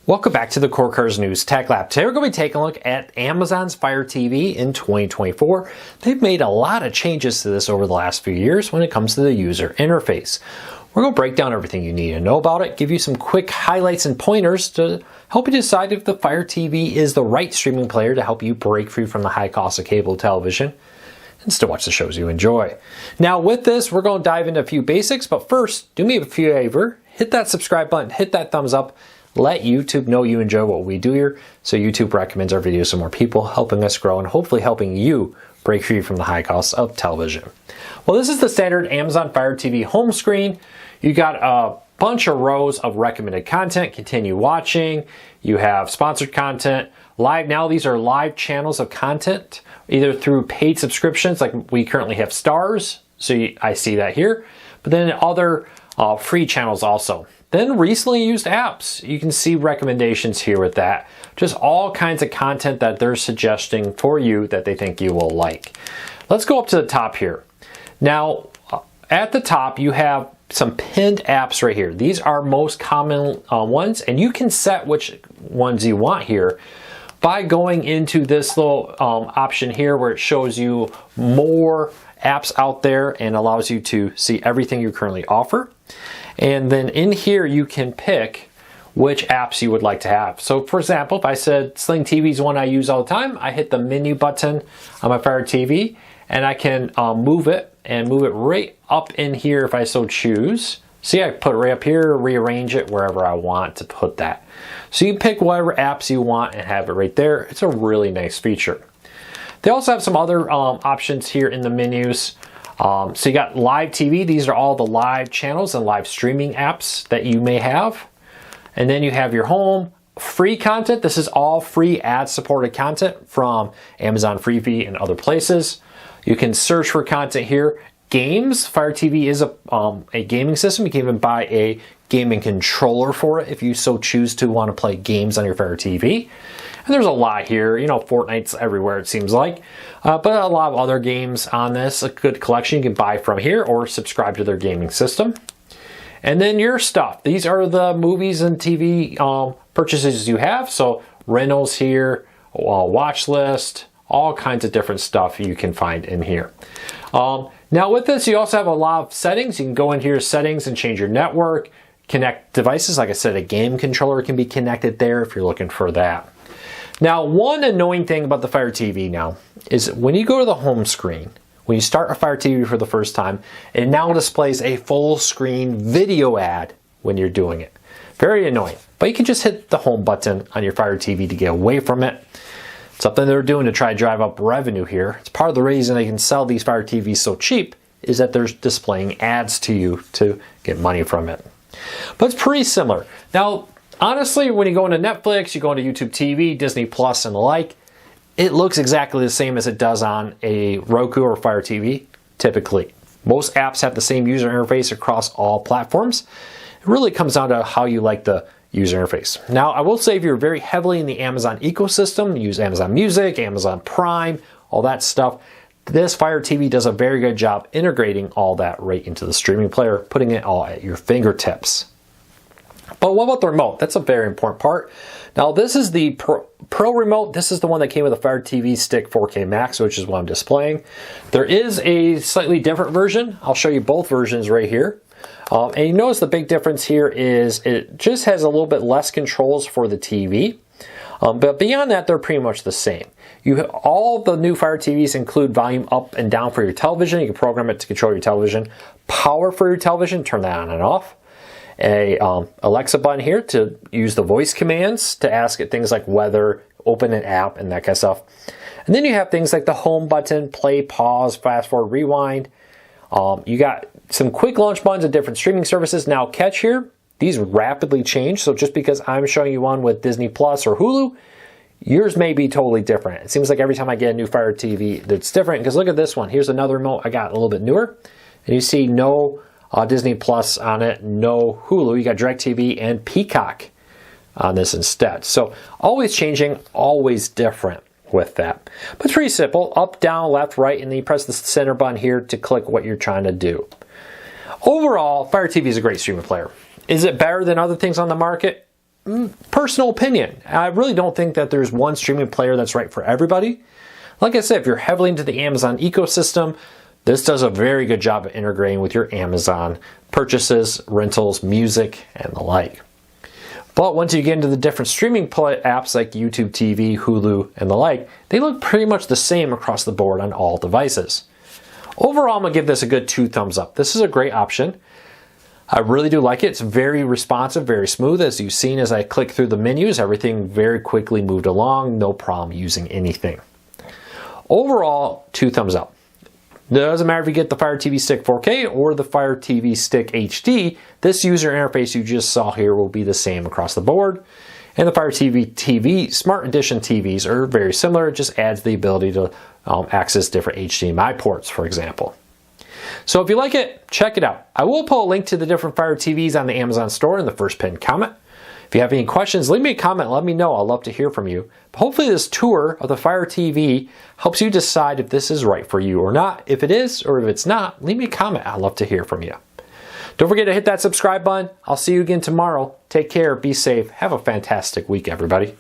Welcome back to the Core Cars News Tech Lab. Today we're going to be taking a look at Amazon's Fire TV in 2024. They've made a lot of changes to this over the last few years when it comes to the user interface. We're going to break down everything you need to know about it, give you some quick highlights and pointers to help you decide if the Fire TV is the right streaming player to help you break free from the high cost of cable television and still watch the shows you enjoy. Now with this, we're going to dive into a few basics, but first, do me a favor, hit that subscribe button, hit that thumbs up, let YouTube know you enjoy what we do here, so YouTube recommends our videos to more people, helping us grow and hopefully helping you break free from the high cost of television. Well, this is the standard Amazon Fire TV home screen. You got a bunch of rows of recommended content, continue watching, you have sponsored content, live now. These are live channels of content, either through paid subscriptions, like we currently have Stars, so I see that here, but then other free channels also. Then recently used apps. You can see recommendations here with that. Just all kinds of content that they're suggesting for you that they think you will like. Let's go up to the top here. Now, at the top, you have some pinned apps right here. These are most common ones, and you can set which ones you want here by going into this little option here where it shows you more apps out there and allows you to see everything you currently offer. And then in here, you can pick which apps you would like to have. So for example, if I said Sling TV is one I use all the time, I hit the menu button on my Fire TV and I can move it right up in here if I so choose. See, I put it right up here, rearrange it wherever I want to put that. So you pick whatever apps you want and have it right there. It's a really nice feature. They also have some other options here in the menus. So you got live TV. These are all the live channels and live streaming apps that you may have. And then you have your home, free content. This is all free ad-supported content from Amazon Freevee and other places. You can search for content here. Games. Fire TV is a gaming system. You can even buy a gaming controller for it if you so choose to want to play games on your Fire TV. And there's a lot here, you know, Fortnite's everywhere it seems like, but a lot of other games on this, a good collection you can buy from here or subscribe to their gaming system. And then your stuff, these are the movies and TV purchases you have, so rentals here, watch list, all kinds of different stuff you can find in here. Now with this, you also have a lot of settings. You can go into your settings and change your network, connect devices. Like I said, a game controller can be connected there if you're looking for that. Now, one annoying thing about the Fire TV now is when you go to the home screen, when you start a Fire TV for the first time, it now displays a full screen video ad when you're doing it. Very annoying, but you can just hit the home button on your Fire TV to get away from it. Something they're doing to try to drive up revenue here. It's part of the reason they can sell these Fire TVs so cheap is that they're displaying ads to you to get money from it. But it's pretty similar. Now, honestly, when you go into Netflix, you go into YouTube TV, Disney Plus, and the like, it looks exactly the same as it does on a Roku or Fire TV, typically. Most apps have the same user interface across all platforms. It really comes down to how you like the user interface. Now, I will say if you're very heavily in the Amazon ecosystem, use Amazon Music, Amazon Prime, all that stuff, this Fire TV does a very good job integrating all that right into the streaming player, putting it all at your fingertips. But what about the remote? That's a very important part. Now this is the Pro remote. This is the one that came with a Fire TV Stick 4K Max, which is what I'm displaying. There is a slightly different version. I'll show you both versions right here. And you notice the big difference here is it just has a little bit less controls for the TV. But beyond that, they're pretty much the same. All the new Fire TVs include volume up and down for your television. You can program it to control your television. Power for your television, turn that on and off. A Alexa button here to use the voice commands to ask it things like weather, open an app, and that kind of stuff. And then you have things like the home button, play, pause, fast forward, rewind. You got some quick launch buttons of different streaming services. Now catch here, these rapidly change. So just because I'm showing you one with Disney Plus or Hulu, yours may be totally different. It seems like every time I get a new Fire TV, that's different. Because look at this one. Here's another remote I got a little bit newer. And you see no Disney Plus on it, no Hulu. You got DirecTV and Peacock on this instead. So always changing, always different with that. But it's pretty simple. Up, down, left, right, and then you press the center button here to click what you're trying to do. Overall, Fire TV is a great streaming player. Is it better than other things on the market? personal opinion. I really don't think that there's one streaming player that's right for everybody. Like I said, if you're heavily into the Amazon ecosystem, this does a very good job of integrating with your Amazon purchases, rentals, music, and the like. But once you get into the different streaming apps like YouTube TV, Hulu, and the like, they look pretty much the same across the board on all devices. Overall, I'm going to give this a good 2 thumbs up. This is a great option. I really do like it. It's very responsive, very smooth. As you've seen as I click through the menus, everything very quickly moved along. No problem using anything. Overall, 2 thumbs up. Doesn't matter if you get the Fire TV Stick 4K or the Fire TV Stick HD, this user interface you just saw here will be the same across the board. And the Fire TV Smart Edition TVs are very similar. It just adds the ability to access different HDMI ports, for example. So if you like it, check it out. I will put a link to the different Fire TVs on the Amazon store in the first pinned comment. If you have any questions, leave me a comment, let me know. I'd love to hear from you. But hopefully this tour of the Fire TV helps you decide if this is right for you or not. If it is, or if it's not, leave me a comment. I'd love to hear from you. Don't forget to hit that subscribe button. I'll see you again tomorrow. Take care, be safe, have a fantastic week, everybody.